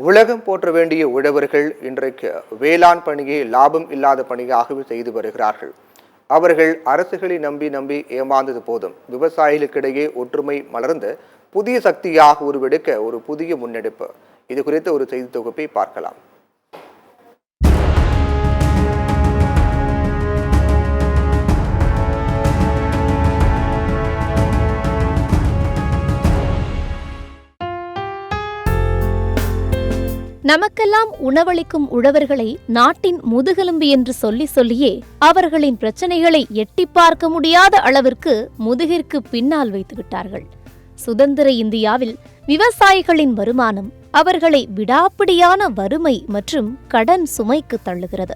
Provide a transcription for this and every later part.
உலகம் போற்ற வேண்டிய உழவர்கள் இன்றைக்கு வேளாண் பணியை லாபம் இல்லாத பணியாகவே செய்து வருகிறார்கள். அவர்கள் அரசுகளை நம்பி ஏமாந்தது போதும். விவசாயிகளுக்கிடையே ஒற்றுமை மலர்ந்து புதிய சக்தியாக உருவெடுக்க ஒரு புதிய முன்னெடுப்பு. இது குறித்த ஒரு செய்தி தொகுப்பை பார்க்கலாம். நமக்கெல்லாம் உணவளிக்கும் உழவர்களை நாட்டின் முதுகெலும்பு என்று சொல்லியே அவர்களின் பிரச்சனைகளை எட்டி பார்க்க முடியாத அளவிற்கு முதுகிற்கு பின்னால் வைத்து விட்டார்கள். சுதந்திர இந்தியாவில் விவசாயிகளின் வருமானம் அவர்களை விடாப்பிடியான வறுமை மற்றும் கடன் சுமைக்கு தள்ளுகிறது.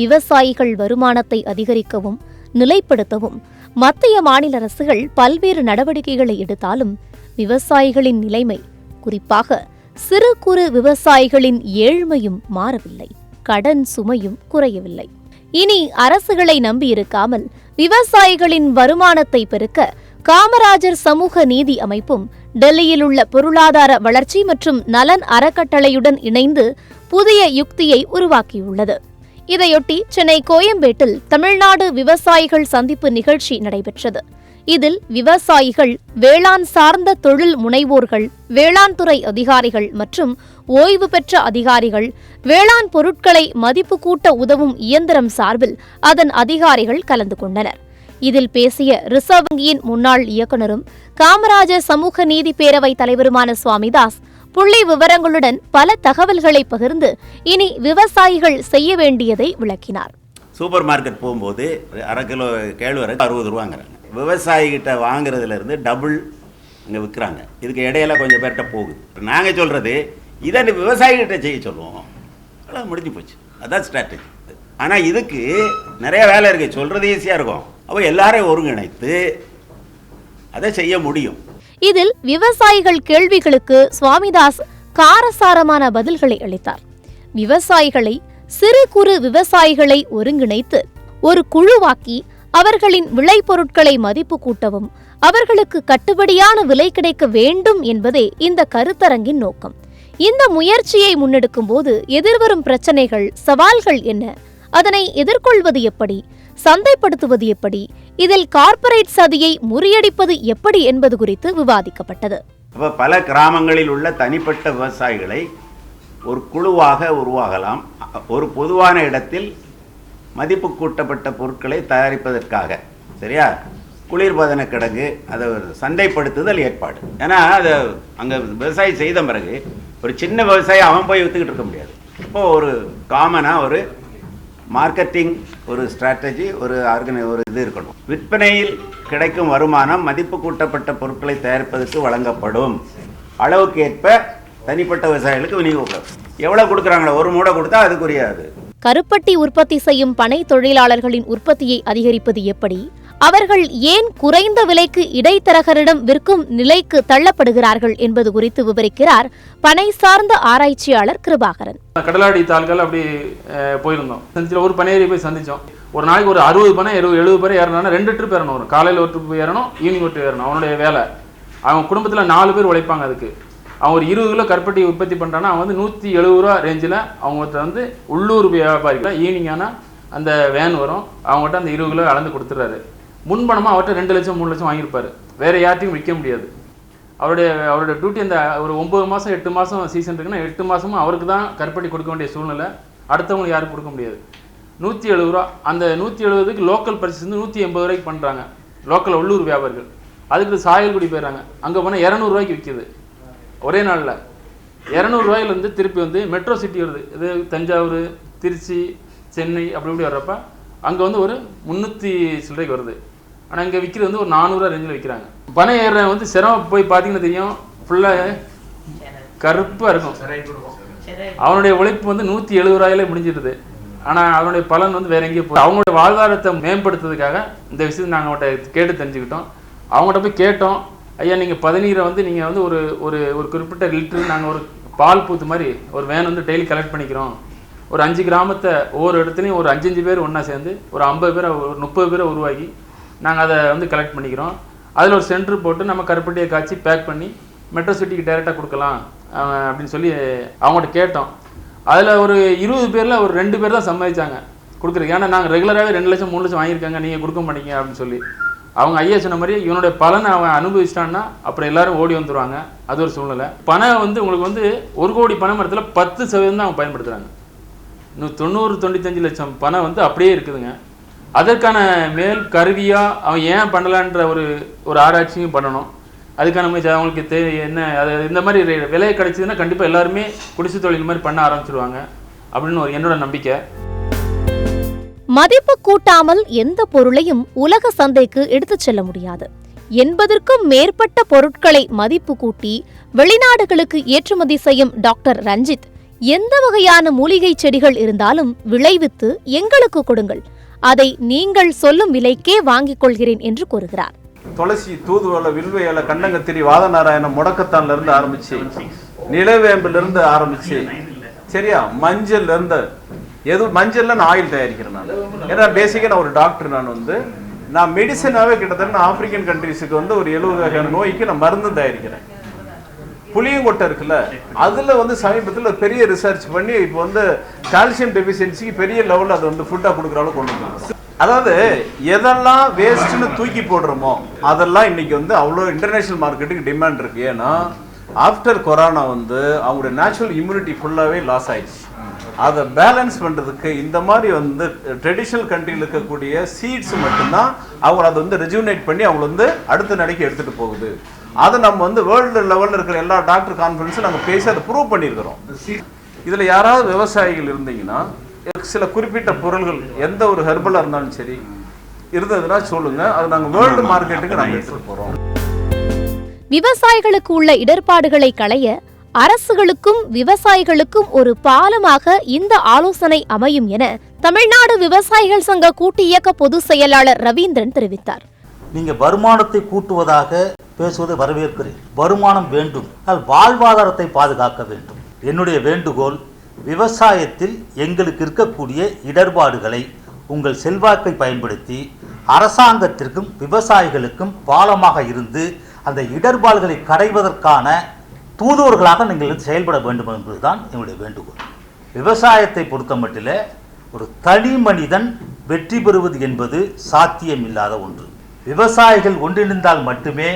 விவசாயிகள் வருமானத்தை அதிகரிக்கவும் நிலைப்படுத்தவும் மத்திய மாநில அரசுகள் பல்வேறு நடவடிக்கைகளை எடுத்தாலும் விவசாயிகளின் நிலைமை, குறிப்பாக சிறு குறு விவசாயிகளின் ஏழ்மையும் மாறவில்லை, கடன் சுமையும் குறையவில்லை. இனி அரசுகளை நம்பியிருக்காமல் விவசாயிகளின் வருமானத்தை பெருக்க காமராஜர் சமூக நீதி அமைப்பும் டெல்லியில் உள்ள பொருளாதார வளர்ச்சி மற்றும் நலன் அறக்கட்டளையுடன் இணைந்து புதிய யுக்தியை உருவாக்கியுள்ளது. இதையொட்டி சென்னை கோயம்பேட்டில் தமிழ்நாடு விவசாயிகள் சந்திப்பு நிகழ்ச்சி நடைபெற்றது. இதில் விவசாயிகள், வேளாண் சார்ந்த தொழில் முனைவோர்கள், வேளாண் துறை அதிகாரிகள் மற்றும் ஓய்வு பெற்ற அதிகாரிகள், வேளாண் பொருட்களை மதிப்பு கூட்ட உதவும் இயந்திரம் சார்பில் அதன் அதிகாரிகள் கலந்து கொண்டனர். இதில் பேசிய ரிசர்வ் வங்கியின் முன்னாள் இயக்குநரும் காமராஜர் சமூக நீதி பேரவை தலைவருமான சுவாமிதாஸ் புள்ளி விவரங்களுடன் பல தகவல்களை பகிர்ந்து இனி விவசாயிகள் செய்ய வேண்டியதை விளக்கினார். சூப்பர் மார்க்கெட் போகும்போது அரை கிலோ கேழ்வரகு 60 ரூபாங்கிறாங்க. விவசாயிகிட்ட வாங்குறதுல இருந்து டபுள் இங்கே விற்கிறாங்க. இதுக்கு இடையில கொஞ்சம் பேர்கிட்ட போகுது. நாங்கள் சொல்கிறது இதை விவசாயிகிட்ட செய்ய சொல்லுவோம், அவ்வளோ முடிஞ்சு போச்சு. அதான் ஸ்ட்ராட்டஜி. ஆனால் இதுக்கு நிறைய வேலை இருக்குது. சொல்கிறது ஈஸியாக இருக்கும், அப்போ எல்லாரையும் ஒருங்கிணைத்து அதை செய்ய முடியும். இதில் விவசாயிகள் கேள்விகளுக்கு சுவாமிதாஸ் காரசாரமான பதில்களை அளித்தார். விவசாயிகளை, சிறு குறு விவசாயிகளை ஒருங்கிணைத்து ஒரு குழுவாக்கி அவர்களின் விளைபொருட்களை மதிப்பு கூட்டவும் அவர்களுக்கு கட்டுப்படியான விலை கிடைக்க வேண்டும் என்பதே இந்த கருத்தரங்கின் நோக்கம். இந்த முயற்சியை முன்னெடுக்கும் போது எதிர்வரும் பிரச்சனைகள், சவால்கள் என்ன, அதனை எதிர்கொள்வது எப்படி, சந்தைப்படுத்துவது எப்படி, இதில் கார்ப்பரேட் சதியை முறியடிப்பது எப்படி என்பது குறித்து விவாதிக்கப்பட்டது. பல கிராமங்களில் உள்ள தனிப்பட்ட விவசாயிகளை ஒரு குழுவாக உருவாகலாம். ஒரு பொதுவான இடத்தில் மதிப்பு கூட்டப்பட்ட பொருட்களை தயாரிப்பதற்காக, சரியா, குளிர்பதன கிடங்கு, அதை சந்தைப்படுத்துதல் ஏற்பாடு. ஏன்னா அதை அங்கே விவசாயி செய்த பிறகு ஒரு சின்ன விவசாயி அவன் போய் விற்றுக்கிட்டு இருக்க முடியாது. இப்போது ஒரு காமனாக ஒரு மார்க்கெட்டிங், ஒரு ஸ்ட்ராட்டஜி, ஒரு இது இருக்கணும். விற்பனையில் கிடைக்கும் வருமானம் மதிப்பு கூட்டப்பட்ட பொருட்களை தயாரிப்பதற்கு வழங்கப்படும். அளவுக்கு ஏற்ப தனிப்பட்ட விவசாயிகளுக்கு விநியோகம் எவ்வளோ கொடுக்குறாங்களோ, ஒரு மூடை கொடுத்தா அதுக்குரியாது. கருப்பட்டி உற்பத்தி செய்யும் பனை தொழிலாளர்களின் உற்பத்தியை அதிகரிப்பது எப்படி, அவர்கள் ஏன் குறைந்த விலைக்கு இடைத்தரகரிடம் விற்கும் நிலைக்கு தள்ளப்படுகிறார்கள் என்பது குறித்து விவரிக்கிறார் பனை சார்ந்த ஆராய்ச்சியாளர் கிருபாகரன். கடலாடி தாள்கள் அப்படி போயிருந்தோம். ஒரு பனையேறி போய் சந்திச்சோம். ஒரு நாளைக்கு ஒரு 60 பனை 70 பேர் ஏறணும்னா 2 ட்ரிப் ஏறணும். வரும் காலையில் ஒரு ட்ரிப் ஏறணும், ஈவினிங் ஒரு ட்ரிப் ஏறணும். அவனுடைய வேலை. அவங்க குடும்பத்தில் 4 பேர் உழைப்பாங்க. அதுக்கு அவன் ஒரு 20 கிலோ கருப்பட்டி உற்பத்தி பண்ணுறான்னா அவன் வந்து 170 ரூபா ரேஞ்சில் அவங்கள்ட்ட வந்து உள்ளூர் வியாபாரிகள் ஈவினிங் ஆனால் அந்த வேன் வரும், அவங்ககிட்ட அந்த 20 கிலோ அளந்து கொடுத்துட்றாரு. முன்பணமாக அவர்கிட்ட 2 லட்சம் 3 லட்சம் வாங்கியிருப்பார். வேறு யார்ட்டையும் விற்க முடியாது. அவருடைய டியூட்டி அந்த ஒரு 9 மாதம் 8 மாதம் சீசன் இருக்குன்னா 8 மாதமும் அவருக்கு தான் கருப்பட்டி கொடுக்க வேண்டிய சூழ்நிலை. அடுத்தவங்களுக்கு யாரும் கொடுக்க முடியாது. 170 ரூபா. அந்த 170க்கு லோக்கல் பர்ச்சேஸ் வந்து 180 ரூபாய்க்கு பண்ணுறாங்க லோக்கல் உள்ளூர் வியாபாரிகள். அதுக்கு சாயல்குடி போயிடுறாங்க. அங்கே போனால் 200 ரூபாய்க்கு விற்கிது. ஒரே நாளில் 200 ரூபாயிலேருந்து திருப்பி வந்து மெட்ரோ சிட்டி வருது. இது தஞ்சாவூர், திருச்சி, சென்னை அப்படி இப்படி வர்றப்ப அங்கே வந்து ஒரு 300 சில்லறைக்கு வருது. ஆனால் இங்கே விற்கிறது வந்து ஒரு 400 ரூபா ரேஞ்சில் விற்கிறாங்க. பனை ஏற வந்து சிரமம் போய் பார்த்தீங்கன்னா தெரியும், ஃபுல்லாக கருப்பாக இருக்கும். அவனுடைய உழைப்பு வந்து 170 ரூபாயிலே முடிஞ்சிடுது. ஆனால் அவனுடைய பலன் வந்து வேற எங்கேயும் போய் அவங்களுடைய வாழ்வாதாரத்தை மேம்படுத்துறதுக்காக இந்த விஷயத்தை நாங்கள் அவங்கள்ட்ட கேட்டு தெரிஞ்சுக்கிட்டோம். அவங்கள்ட்ட போய் கேட்டோம், ஐயா நீங்கள் பதநீரை வந்து நீங்கள் வந்து ஒரு ஒரு குறிப்பிட்ட லிட்டரு நாங்கள் ஒரு பால் பூத்து மாதிரி ஒரு வேன் வந்து டெய்லி கலெக்ட் பண்ணிக்கிறோம். ஒரு 5 கிராமத்தை ஒவ்வொரு இடத்துலையும் ஒரு 5 பேர் ஒன்றா சேர்ந்து ஒரு 50 பேரை ஒரு 30 பேரை உருவாக்கி நாங்கள் அதை வந்து கலெக்ட் பண்ணிக்கிறோம். அதில் ஒரு சென்டர் போட்டு நம்ம கருப்பட்டியை காய்ச்சி பேக் பண்ணி மெட்ரோ சிட்டிக்கு டைரெக்டாக கொடுக்கலாம் அப்படின்னு சொல்லி அவங்கள்ட்ட கேட்டோம். அதில் ஒரு 20 பேரில் ஒரு 2 பேர் தான் சம்மதிச்சாங்க கொடுக்குறது. ஏன்னா நாங்கள் ரெகுலராகவே 2 லட்சம் 3 லட்சம் வாங்கியிருக்காங்க, நீங்கள் கொடுக்க மாட்டீங்க அப்படின்னு சொல்லி. அவங்க ஐயா சொன்ன மாதிரி இவனுடைய பலனை அவன் அனுபவிச்சிட்டான்னா அப்புறம் எல்லாரும் ஓடி வந்துடுவாங்க. அது ஒரு சூழ்நிலை. பணம் உங்களுக்கு 1 கோடி பணம் இடத்துல 10% தான் அவங்க பயன்படுத்துகிறாங்க. இன்னும் 90-95 லட்சம் பணம் அப்படியே இருக்குதுங்க. அதற்கான மேல் கருவியாக அவன் ஏன் பண்ணலான்ற ஒரு ஆராய்ச்சியும் பண்ணணும். அதுக்கான முயற்சி அவங்களுக்கு என்ன அது இந்த மாதிரி விலை கிடைச்சதுன்னா கண்டிப்பாக எல்லாருமே குடிசை தொழில் மாதிரி பண்ண ஆரம்பிச்சிடுவாங்க அப்படின்னு என்னோட நம்பிக்கை. மதிப்பு கூட்டாமல் எந்த பொருளையும் உலக சந்தைக்கு எடுத்துச் செல்ல முடியாது. 80க்கும் மேற்பட்ட பொருட்களை மதிப்பு கூட்டி வெளிநாடுகளுக்கு ஏற்றுமதி செய்யும் டாக்டர் ரஞ்சித், எந்த வகையான மூலிகை செடிகள் இருந்தாலும் விளைவித்து எங்களுக்கு கொடுங்கள், அதை நீங்கள் சொல்லும் விலைக்கே வாங்கிக் கொள்கிறேன் என்று கூறுகிறார். துளசி, தூதுவளை, வில்வ இலை, கண்டங்கத்திரி, வாதநாராயணம், முடக்கத்தான்ல இருந்து ஆரம்பிச்சு, நிலவேம்பில இருந்து ஆரம்பிச்சு, சரியா, மஞ்சள்ல இருந்து மஞ்சள்ல நான் ஆயில் தயாரிக்கிறேன். நான் ஏன்னா பேசிக்கா நான் ஒரு டாக்டர். நான் மெடிசனாவே கிட்டத்தட்ட ஆப்பிரிக்கன் கண்ட்ரிஸுக்கு ஒரு 70 வகையான நோய்க்கு நான் மருந்து தயாரிக்கிறேன். புளியங்கொட்டை இருக்குல்ல, அதுல சமீபத்தில் ஒரு பெரிய ரிசர்ச் பண்ணி இப்போ கால்சியம் டெபிஷியன்சிக்கு பெரிய லெவலில் அது ஃபுட்டா கொடுக்குற அளவுக்கு கொண்டு வந்தாங்க. அதாவது எதெல்லாம் வேஸ்ட்னு தூக்கி போடுறோமோ அதெல்லாம் இன்னைக்கு அவ்வளோ இன்டர்நேஷனல் மார்க்கெட்டுக்கு டிமாண்ட் இருக்கு. ஏன்னா ஆஃப்டர் கொரோனா அவங்களுடைய நேச்சுரல் இம்யூனிட்டி ஃபுல்லாகவே லாஸ் ஆயிடுச்சு. அதை பேலன்ஸ் பண்ணுறதுக்கு இந்த மாதிரி ட்ரெடிஷ்னல் கண்ட்ரியில் இருக்கக்கூடிய சீட்ஸ் மட்டும்தான் அவங்கள அதை ரெஜுனேட் பண்ணி அவங்கள அடுத்த நிலைக்கு எடுத்துகிட்டு போகுது. அதை நம்ம வேர்ல்டு லெவலில் இருக்கிற எல்லா டாக்டர் கான்ஃபரன்ஸும் நாங்கள் பேசி அதை ப்ரூவ் பண்ணியிருக்கிறோம். இதில் யாராவது விவசாயிகள் இருந்தீங்கன்னா சில குறிப்பிட்ட பொருள்கள் எந்த ஒரு ஹெர்பலாக இருந்தாலும் சரி இருந்ததுன்னா சொல்லுங்க, அது நாங்கள் வேர்ல்டு மார்க்கெட்டுக்கு நாங்கள் எடுத்துகிட்டு போகிறோம். விவசாயிகளுக்கு உள்ள இடர்பாடுகளை களைய அரசுகளுக்கும் விவசாயிகளுக்கும் ஒரு பாலமாக இந்த ஆலோசனை அமையும் என தமிழ்நாடு விவசாயிகள் சங்க கூட்டு இயக்க பொதுச் செயலாளர் ரவீந்திரன் தெரிவித்தார். நீங்க வருமானத்தை கூட்டுவதாக பேசுவதை வரவேற்கிறேன். வருமானம் வேண்டும், அது வாழ்வாதாரத்தை பாதுகாக்க வேண்டும். என்னுடைய வேண்டுகோள், விவசாயத்தில் எங்களுக்கு இருக்கக்கூடிய இடர்பாடுகளை உங்கள் செல்வாக்கை பயன்படுத்தி அரசாங்கத்திற்கும் விவசாயிகளுக்கும் பாலமாக இருந்து அந்த இடர்பாடுகளை களைவதற்கான தூதுவர்களாக நீங்கள் செயல்பட வேண்டும் என்பதுதான் என்னுடைய வேண்டுகோள். விவசாயத்தை பொறுத்த மட்டில் ஒரு தனி மனிதன் வெற்றி பெறுவது என்பது சாத்தியமில்லாத ஒன்று. விவசாயிகள் ஒன்றிணைந்தால் மட்டுமே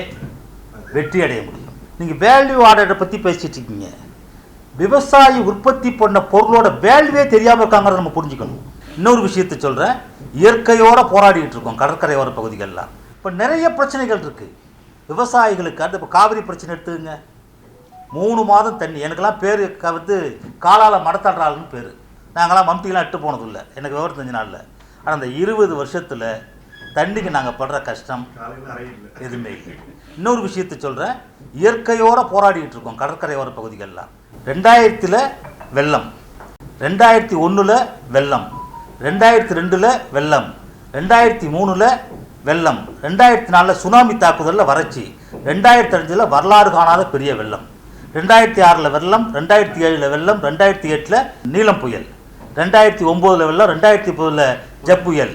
வெற்றி அடைய முடியும். நீங்கள் வேல்யூ ஆர்டரை பற்றி பேசிட்டு இருக்கீங்க. விவசாயி உற்பத்தி பண்ண பொருளோட வேல்யூவே தெரியாமல் இருக்காங்கிறத நம்ம புரிஞ்சுக்கணும். இன்னொரு விஷயத்தை சொல்கிறேன், இயற்கையோடு போராடிட்டு இருக்கோம் கடற்கரையோர பகுதிகளெலாம். இப்போ நிறைய பிரச்சனைகள் இருக்குது விவசாயிகளுக்கு. அந்த இப்போ காவிரி பிரச்சனை எடுத்துங்க, 3 மாதம் தண்ணி. எனக்கெல்லாம் பேர் காலால் மடத்தாடுறாள்னு பேர். நாங்களாம் மம்டிலாம் இட்டு போனதில்லை, எனக்கு விவரம் தெரிஞ்ச நாளில். ஆனால் அந்த 20 வருஷத்தில் தண்ணிக்கு நாங்கள் படுற கஷ்டம் எதுவுமே இல்லை. இன்னொரு விஷயத்தை சொல்கிறேன், இயற்கையோடு போராடிட்டு இருக்கோம் கடற்கரையோர பகுதிகளெலாம். 2000 வெள்ளம், 2001 வெள்ளம், 2002 வெள்ளம், 2003 வெள்ளம், 2004 சுனாமி தாக்குதலில் வறட்சி, 2005 வரலாறு காணாத பெரிய வெள்ளம், 2006 வெள்ளம், 2007 வெள்ளம், 2008 நீலம் புயல், 2009 வெள்ளம், 2010 ஜப் புயல்,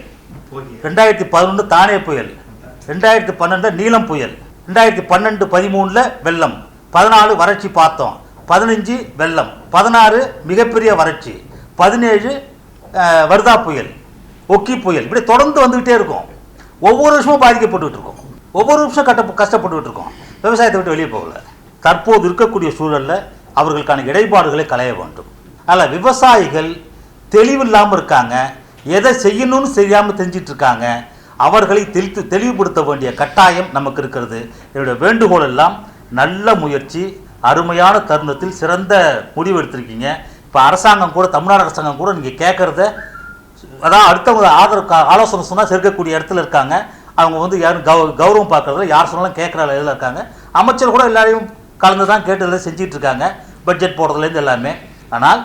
2011 தானே புயல், 2012 நீலம் புயல், 2012-13 வெள்ளம், 14 வறட்சி பார்த்தோம், 15 வெள்ளம், 16 மிகப்பெரிய வறட்சி, 17 வர்தா புயல், ஒக்கி புயல். இப்படி தொடர்ந்து வந்துகிட்டே இருக்கும். ஒவ்வொரு வருஷமும் பாதிக்கப்பட்டு இருக்கோம், ஒவ்வொரு வருஷம் கஷ்டப்பட்டு இருக்கோம். விவசாயத்தை விட்டு வெளியே போகல. தற்போது இருக்கக்கூடிய சூழலில் அவர்களுக்கான இடைப்பாடுகளை களைய வேண்டும். அதில் விவசாயிகள் தெளிவில்லாமல் இருக்காங்க, எதை செய்யணும்னு தெரியாமல் செஞ்சிட்டு இருக்காங்க. அவர்களை தெளிவுபடுத்த வேண்டிய கட்டாயம் நமக்கு இருக்கிறது. என்னுடைய வேண்டுகோள் எல்லாம் நல்ல முயற்சி, அருமையான தருணத்தில் சிறந்த முடிவு எடுத்திருக்கீங்க. இப்போ அரசாங்கம் கூட, தமிழ்நாடு அரசாங்கம் கூட நீங்கள் கேட்குறத, அதான் அடுத்தவங்க ஆலோசனை சொன்னால் சேர்க்கக்கூடிய இடத்துல இருக்காங்க. அவங்க யாரும் கௌரவம் பார்க்குறதுல யார் சொன்னாலும் கேட்குற இதில் இருக்காங்க. அமைச்சர் கூட எல்லாரையும் கலந்து தான் கேட்டு செஞ்சிட்டு இருக்காங்க, பட்ஜெட் போடுறதுலேருந்து எல்லாமே. ஆனால்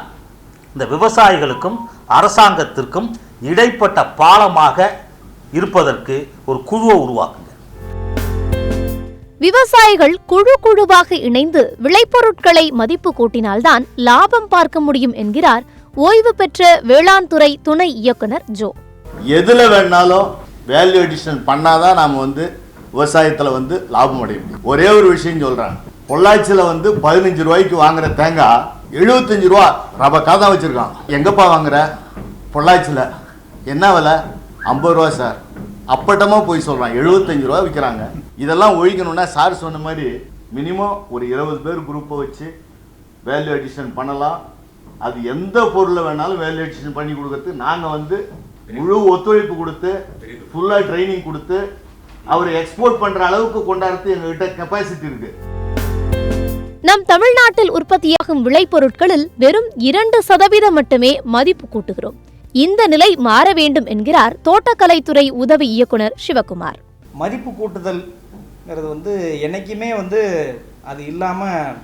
இந்த விவசாயிகளுக்கும் அரசாங்கத்திற்கும் இடைப்பட்ட பாலமாக இருப்பதற்கு ஒரு குழுவை உருவாக்குங்க. விவசாயிகள் குழுவாக இணைந்து விளைபொருட்களை மதிப்பு கூட்டினால்தான் லாபம் பார்க்க முடியும் என்கிறார் ஓய்வு பெற்ற வேளாண் துறை துணை இயக்குனர் ஜோ. எதுல வேணாலும் வேல்யூ அடிஷன் பண்ணாதான் நாம விவசாயத்துல லாபம் அடைய முடியும். ஒரே ஒரு விஷயம் சொல்றாங்க, பொள்ளாச்சியில் வந்து 15 ரூபாய்க்கு வாங்குற தேங்காய் 75 ரூபா ரவை காதான் வச்சிருக்கான். எங்கப்பா வாங்குற? பொள்ளாச்சியில். என்ன விலை? 50 ரூபா சார். அப்பட்டமாக போய் சொல்கிறான், 75 ரூபா விற்கிறாங்க. இதெல்லாம் ஒழிக்கணும்னா சார் சொன்ன மாதிரி மினிமம் ஒரு 20 பேர் குரூப்பை வச்சு வேல்யூ அடிஷன் பண்ணலாம். அது எந்த பொருளை வேணாலும் வேல்யூ அடிஷன் பண்ணி கொடுக்கறதுக்கு நாங்கள் வந்து முழு ஒத்துழைப்பு கொடுத்து ஃபுல்லாக ட்ரைனிங் கொடுத்து அவரை எக்ஸ்போர்ட் பண்ணுற அளவுக்கு கொண்டாடுறது எங்ககிட்ட கெப்பாசிட்டி இருக்குது. நம் தமிழ்நாட்டில் உற்பத்தியாகும் விளைபொருட்களில் வெறும் 2% மட்டுமே மதிப்பு கூட்டுகிறோம். இந்த நிலை மாற வேண்டும் என்கிறார் தோட்டக்கலைத்துறை உதவி இயக்குனர் சிவகுமார். மதிப்பு கூட்டுதல்ங்கிறது வந்து என்னைக்குமே வந்து அது இல்லாமல்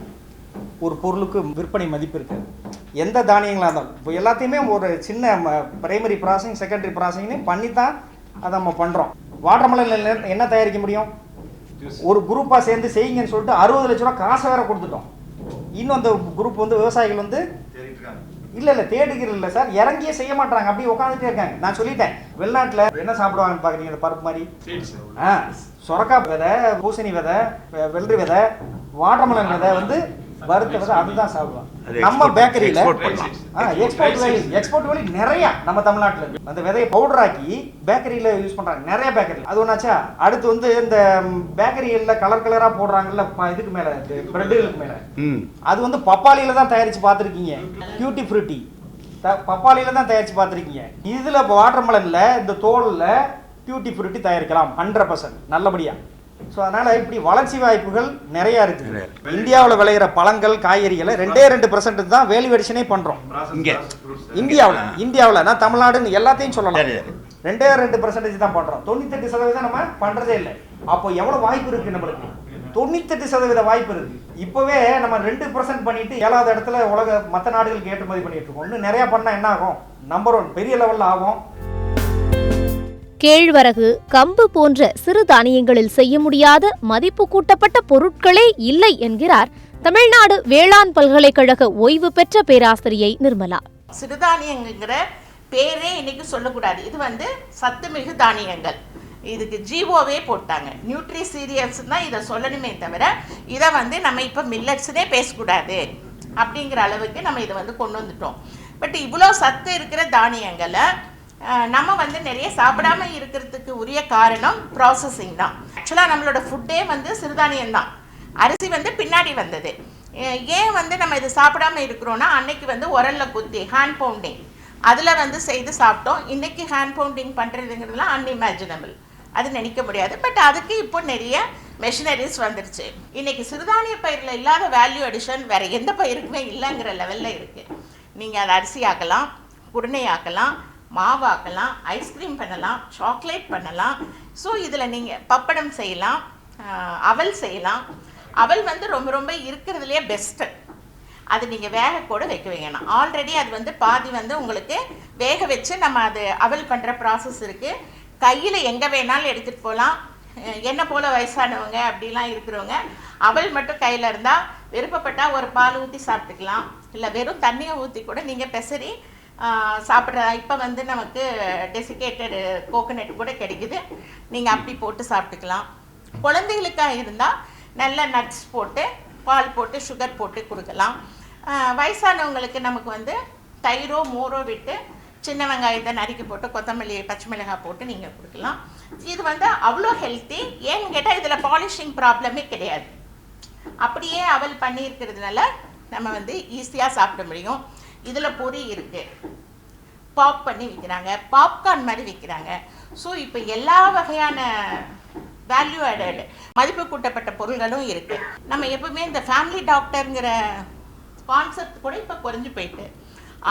ஒரு பொருளுக்கு விற்பனை மதிப்பு இருக்குது. எந்த தானியங்களாக இருந்தாலும் இப்போ எல்லாத்தையுமே ஒரு சின்ன பிரைமரி ப்ராசஸிங் செகண்டரி ப்ராசஸிங்னு பண்ணி தான் அதை நம்ம பண்ணுறோம். வாட்டர்மெலனில் என்ன தயாரிக்க முடியும்? ஒரு குரூப்பாக சேர்ந்து செய்யுங்கன்னு சொல்லிட்டு 60 லட்ச ரூபா காசை வேற கொடுத்துட்டோம். இன்னும் அந்த குரூப் வந்து விவசாயிகள் வந்து இல்லை தேடுகிறது இல்லை சார், இறங்கியே செய்ய மாட்டாங்க, அப்படியே உட்காந்துட்டே இருக்காங்க. நான் சொல்லிட்டேன், வெளிநாட்டில் என்ன சாப்பிடுவாங்கன்னு பார்க்குறீங்க? இந்த பருப்பு மாதிரி சொரக்காய் விதை, பூசணி விதை, வெள்ளரி விதை, வாட்டர்மெலன் விதை வந்து வறுத்த விதை, அதுதான் சாப்பிடுவாங்க. நம்ம பேக்கரியில் எக்ஸ்போர்ட் வேலி நிறையா நம்ம தமிழ்நாட்டில் அந்த விதையை பவுடர் ஆக்கி பேக்கரியில் யூஸ் பண்ணுறாங்க நிறைய பேக்கரி. அது ஒன்றாச்சா. அடுத்து வந்து இந்த பேக்கரியில் கலர் கலராக போடுறாங்கல்ல இதுக்கு மேலே, பிரெட்டுகளுக்கு மேலே, அது வந்து பப்பாளியில் தான் தயாரித்து பார்த்துருக்கீங்க. டியூட்டி ஃப்ரூட்டி பப்பாளியில் தான் தயாரித்து பார்த்துருக்கீங்க. இதில் வாட்டர்மெலனில் இந்த தோலில் டியூட்டி ஃப்ரூட்டி தயாரிக்கலாம் 100% நல்லபடியாக. ஸோ அதனால் இப்படி வளர்ச்சி வாய்ப்புகள் நிறையா இருக்குது. இந்தியாவில் விளையிற பழங்கள் காய்கறிகளை 2% தான் வேல்யூ அடிஷனே பண்ணுறோம் இந்தியாவில். நான் தமிழ்நாடுன்னு எல்லாத்தையும் சொல்லலாம், 2% தான் பண்ணுறோம். 98% நம்ம பண்ணுறதே இல்லை. அப்போ எவ்வளோ வாய்ப்பு இருக்குது நம்மளுக்கு? 98% வாய்ப்பு இருக்குது. இப்போவே நம்ம 2% பண்ணிட்டு 7வது இடத்துல உலக மற்ற நாடுகளுக்கு ஏற்றுமதி பண்ணிட்டு இருக்கோம். இன்னும் நிறையா பண்ணால் என்ன ஆகும்? நம்பர் 1 பெரிய லெவலில் ஆகும். கேழ்வரகு, கம்பு போன்ற சிறு தானியங்களில் செய்ய முடியாத மதிப்பு கூட்டப்பட்ட பொருட்களே இல்லை என்கிறார் தமிழ்நாடு வேளாண் பல்கலைக்கழக ஓய்வு பெற்ற பேராசிரியை நிர்மலா. சிறுதானியங்கிற பேரே இன்னைக்கு சொல்லக்கூடாது. இது வந்து சத்துமிகு தானியங்கள். இதுக்கு ஜிஓவே போட்டாங்க. நியூட்ரி சீரியல்ஸ் தான் இதை சொல்லணுமே தவிர இதை வந்து நம்ம இப்போ மில்லட்ஸ்னே பேசக்கூடாது அப்படிங்கிற அளவுக்கு நம்ம இதை வந்து கொண்டு வந்துட்டோம். பட் இவ்வளோ சத்து இருக்கிற தானியங்களை நம்ம வந்து நிறைய சாப்பிடாம இருக்கிறதுக்கு உரிய காரணம் ப்ராசஸிங் தான். ஆக்சுவலாக நம்மளோட ஃபுட்டே வந்து சிறுதானியம் தான். அரிசி வந்து பின்னாடி வந்தது. ஏன் வந்து நம்ம இது சாப்பிடாம இருக்கிறோன்னா, அன்னைக்கு வந்து உரல்ல குத்தி ஹேண்ட் பவுண்டிங் அதில் வந்து செய்து சாப்பிட்டோம். இன்னைக்கு ஹேண்ட் பவுண்டிங் பண்ணுறதுங்கிறதுலாம் அன்இமேஜினபிள், அது நினைக்க முடியாது. பட் அதுக்கு இப்போ நிறைய மெஷினரிஸ் வந்துருச்சு. இன்னைக்கு சிறுதானிய பயிரில் இல்லாத வேல்யூ அடிஷன் வேற எந்த பயிருக்குமே இல்லைங்கிற லெவலில் இருக்குது. நீங்கள் அதை அரிசி ஆக்கலாம், குருணை ஆக்கலாம், மாவாக்கலாம், ஐஸ்கிரீம் பண்ணலாம், சாக்லேட் பண்ணலாம். ஸோ இதில் நீங்கள் பப்படம் செய்யலாம், அவல் செய்யலாம். அவல் வந்து ரொம்ப ரொம்ப இருக்கிறதுலையே பெஸ்ட்டு. அது நீங்கள் வேக கூட வைக்க வேணும். ஆல்ரெடி அது வந்து பாதி வந்து உங்களுக்கு வேக வச்சு நம்ம அது அவல் பண்ணுற ப்ராசஸ் இருக்குது. கையில் எங்கே வேணாலும் எடுத்துகிட்டு போகலாம். என்ன போல் வயசானவங்க அப்படிலாம் இருக்கிறவங்க அவல் மட்டும் கையில் இருந்தால் விருப்பப்பட்டால் ஒரு பால் ஊற்றி சாப்பிட்டுக்கலாம். இல்லை வெறும் தண்ணியை ஊற்றி கூட நீங்கள் பெசரி சாப்பிட்ற. இப்போ வந்து நமக்கு டெசிகேட்டட் கோகோனட் கூட கிடைக்குது, நீங்கள் அப்படி போட்டு சாப்பிட்டுக்கலாம். குழந்தைகளுக்காக இருந்தால் நல்ல நட்ஸ் போட்டு பால் போட்டு சுகர் போட்டு கொடுக்கலாம். வயசானவங்களுக்கு நமக்கு வந்து தயிரோ மோரோ விட்டு சின்ன வெங்காயத்தை நறுக்கி போட்டு கொத்தமல்லி பச்சை மிளகாய் போட்டு நீங்கள் கொடுக்கலாம். இது வந்து அவ்வளோ ஹெல்த்தி. ஏன்னு கேட்டால் இதில் பாலிஷிங் ப்ராப்ளமே கிடையாது. அப்படியே அவல் பண்ணியிருக்கிறதுனால நம்ம வந்து ஈஸியாக சாப்பிட முடியும். இதில் பொரி இருக்குது, பாப் பண்ணி விற்கிறாங்க, பாப்கார்ன் மாதிரி விற்கிறாங்க. ஸோ இப்போ எல்லா வகையான வேல்யூ ஆடட் மதிப்பு கூட்டப்பட்ட பொருள்களும் இருக்குது. நம்ம எப்பவுமே இந்த ஃபேமிலி டாக்டருங்கிற கான்செப்ட் கூட இப்போ குறைஞ்சி போயிட்டு,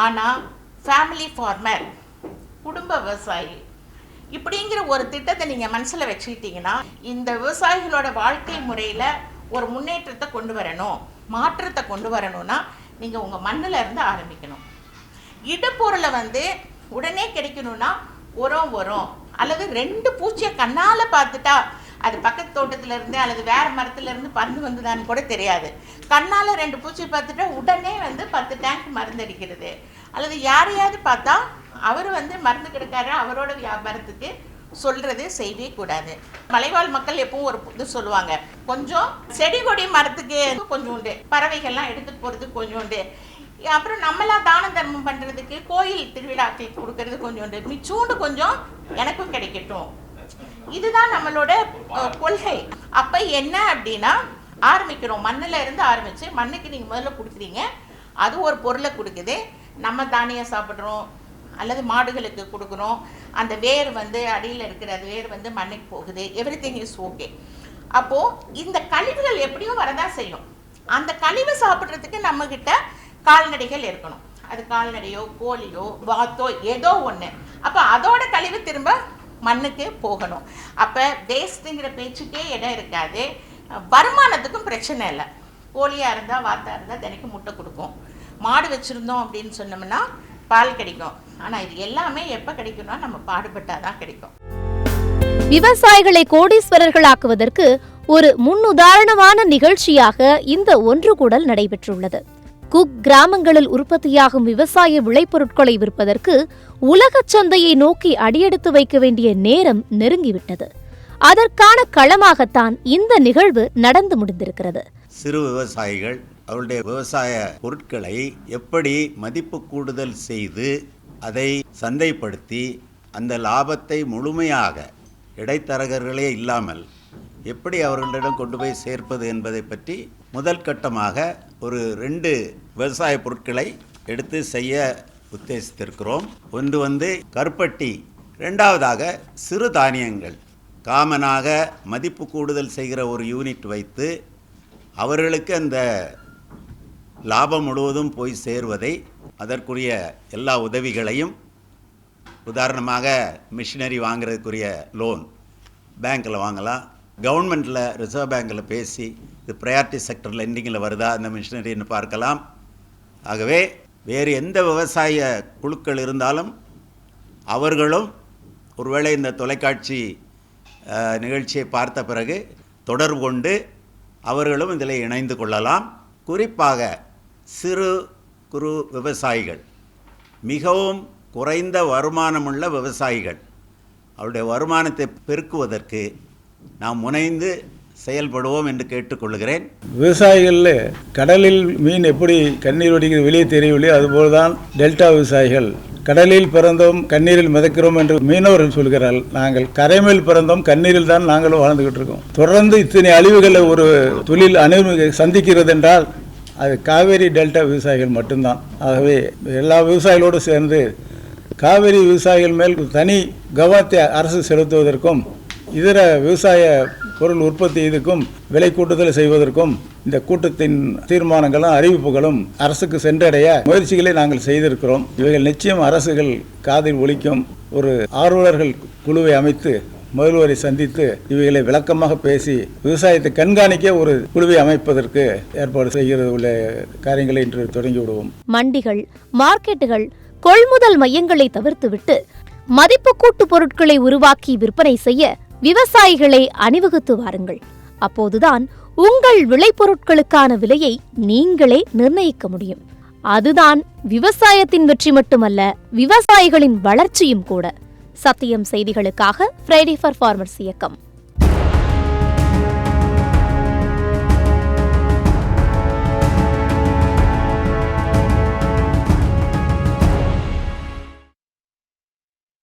ஆனால் ஃபேமிலி ஃபார்மர், குடும்ப விவசாயி இப்படிங்கிற ஒரு திட்டத்தை நீங்கள் மனசில் வச்சுக்கிட்டிங்கன்னா, இந்த விவசாயிகளோட வாழ்க்கை முறையில் ஒரு முன்னேற்றத்தை கொண்டு வரணும், மாற்றத்தை கொண்டு வரணும்னா நீங்கள் உங்கள் மண்ணில் இருந்து ஆரம்பிக்கணும். இடுப்பொருளை வந்து உடனே கிடைக்கணும்னா உரம் வரும், அல்லது 2 பூச்சியை கண்ணால் பார்த்துட்டா அது பக்கத்து தோட்டத்திலேருந்து அல்லது வேறு மரத்துலேருந்து பறந்து வந்ததான்னு கூட தெரியாது. கண்ணால் 2 பூச்சியை பார்த்துட்டா உடனே வந்து 10 டேங்க் மருந்து அடிக்கிறது. அல்லது யாரையாவது பார்த்தா அவர் வந்து மருந்து கிடைக்காரு, அவரோட வியாபாரத்துக்கு சொல்றது செய்யவே கூடாது. மலைவாழ் மக்கள் எப்பவும் ஒரு இது சொல்லுவாங்க, கொஞ்சம் செடி கொடி மரத்துக்கு கொஞ்சோண்டு, பறவைகள்லாம் எடுத்துட்டு போறதுக்கு கொஞ்சோண்டு, அப்புறம் நம்மளாம் தான தர்மம் பண்றதுக்கு கோயில் திருவிழாக்களுக்கு கொடுக்கறது கொஞ்சோண்டு, மிச்சோண்டு கொஞ்சம் எனக்கும் கிடைக்கட்டும். இதுதான் நம்மளோட கொள்கை. அப்ப என்ன அப்படின்னா ஆரம்பிக்கிறோம், மண்ணில் இருந்து ஆரம்பிச்சு மண்ணுக்கு நீங்க முதல்ல கொடுக்குறீங்க, அது ஒரு பொருளை கொடுக்குது, நம்ம தானியம் சாப்பிட்றோம் அல்லது மாடுகளுக்கு கொடுக்குறோம், அந்த வேர் வந்து அடியில் இருக்கிற அது வேர் வந்து மண்ணுக்கு போகுது, எவ்ரிதிங் இஸ் ஓகே. அப்போது இந்த கழிவுகள் எப்படியும் வரதான் செய்யும். அந்த கழிவு சாப்பிட்றதுக்கு நம்மக்கிட்ட கால்நடைகள் இருக்கணும். அது கால்நடையோ கோழியோ வாத்தோ ஏதோ ஒன்று. அப்போ அதோட கழிவு திரும்ப மண்ணுக்கு போகணும். அப்போ வேஸ்ட்டுங்கிற பேச்சுக்கே இடம் இருக்காது. வருமானத்துக்கும் பிரச்சனை இல்லை. கோழியாக இருந்தால் வாத்தா இருந்தால் தினைக்கும் முட்டை கொடுக்கும், மாடு வச்சுருந்தோம் அப்படின்னு சொன்னோம்னா பால் கிடைக்கும். ஆனால் இது எல்லாமே எப்போ கிடைக்கும்னா நம்ம பாடுபட்டால் தான் கிடைக்கும். விவசாயிகளை கோடீஸ்வரர்களாக்குவதற்கு ஒரு முன்னுதாரணமான நிகழ்ச்சியாக இந்த ஒன்றுகூடல் நடைபெற்றுள்ளது. குக் கிராமங்களில் உற்பத்தியாகும் விவசாய விளைபொருட்களை விற்பதற்கு உலகச் சந்தையை நோக்கி அடியெடுத்து வைக்க வேண்டிய நேரம் நெருங்கிவிட்டது. அதற்கான களமாகத்தான் இந்த நிகழ்வு நடந்து முடிந்திருக்கிறது. சிறு விவசாயிகள் அவருடைய விவசாய பொருட்களை எப்படி மதிப்பு கூடுதல் செய்து அதை சந்தைப்படுத்தி அந்த லாபத்தை முழுமையாக இடைத்தரகர்களே இல்லாமல் எப்படி அவர்களிடம் கொண்டு போய் சேர்ப்பது என்பதை பற்றி முதல் கட்டமாக ஒரு 2 விவசாய பொருட்களை எடுத்து செய்ய உத்தேசித்திருக்கிறோம். ஒன்று கருப்பட்டி, 2வதாக சிறு தானியங்கள். காமனாக மதிப்பு கூடுதல் செய்கிற ஒரு யூனிட் வைத்து அவர்களுக்கு அந்த லாபம் முழுவதும் போய் சேருவதை, அதற்குரிய எல்லா உதவிகளையும், உதாரணமாக மிஷினரி வாங்குறதுக்குரிய லோன் பேங்க்கில் வாங்கலாம், கவர்மெண்ட்டில் ரிசர்வ் பேங்க்கில் பேசி இது ப்ரையாரிட்டி செக்டர் லெண்டிங்கில் வருதா அந்த மிஷினரின்னு பார்க்கலாம். ஆகவே வேறு எந்த விவசாய குழுக்கள் இருந்தாலும் அவர்களும் ஒருவேளை இந்த தொலைக்காட்சி நிகழ்ச்சியை பார்த்த பிறகு தொடர்பு கொண்டு அவர்களும் இதில் இணைந்து கொள்ளலாம். குறிப்பாக சிறு குறு விவசாயிகள், மிகவும் குறைந்த வருமானமுள்ள விவசாயிகள், அவருடைய வருமானத்தை பெருக்குவதற்கு நாம் முனைந்து செயல்படுவோம் என்று கேட்டுக்கொள்கிறேன். விவசாயிகளில் கடலில் மீன் எப்படி கண்ணீர் வடிக்கிறது வெளியே தெரியவில்லையோ அதுபோல்தான் டெல்டா விவசாயிகள் கடலில் பிறந்தோம் கண்ணீரில் மிதக்கிறோம் என்று மீனவர்கள் சொல்கிறார்கள். நாங்கள் கரைமேல் பிறந்தோம், கண்ணீரில் தான் நாங்களும் வாழ்ந்துகிட்டு இருக்கோம். தொடர்ந்து இத்தனை அழிவுகளை ஒரு தொழில் சந்திக்கிறது என்றால் அது காவேரி டெல்டா விவசாயிகள் மட்டும்தான். ஆகவே எல்லா விவசாயிகளோடு சேர்ந்து காவேரி விவசாயிகள் மேல் தனி கவனத்தை அரசு செலுத்துவதற்கும் இதர விவசாய பொருள் உற்பத்தி இதுக்கும் விலை கூட்டுதல் செய்வதற்கும் இந்த கூட்டத்தின் தீர்மானங்களும் அறிவிப்புகளும் அரசுக்கு சென்றடைய முயற்சிகளை நாங்கள் செய்திருக்கிறோம். இவைகள் நிச்சயம் அரசுகள் காதில் ஒலிக்கும். ஒரு ஆர்வலர்கள் குழுவை அமைத்து முதல்வரை சந்தித்து இவைகளை விளக்கமாக பேசி விவசாயத்தை கண்காணிக்க ஒரு குழுவை அமைப்பதற்கு ஏற்பாடு செய்கிறது உள்ள காரியங்களை இன்று தொடங்கி விடுவோம். மண்டிகள், மார்க்கெட்டுகள், கொள்முதல் மையங்களை தவிர்த்துவிட்டு மதிப்பு கூட்டு பொருட்களை உருவாக்கி விற்பனை செய்ய விவசாயிகளை அணிவகுத்து வாருங்கள். அப்போதுதான் உங்கள் விளைபொருட்களுக்கான விலையை நீங்களே நிர்ணயிக்க முடியும். அதுதான் விவசாயத்தின் வெற்றி மட்டுமல்ல, விவசாயிகளின் வளர்ச்சியும் கூட. சத்தியம் செய்திகளுக்காக ஃப்ரைடே ஃபார் ஃபார்மர்ஸ் இயக்கம்.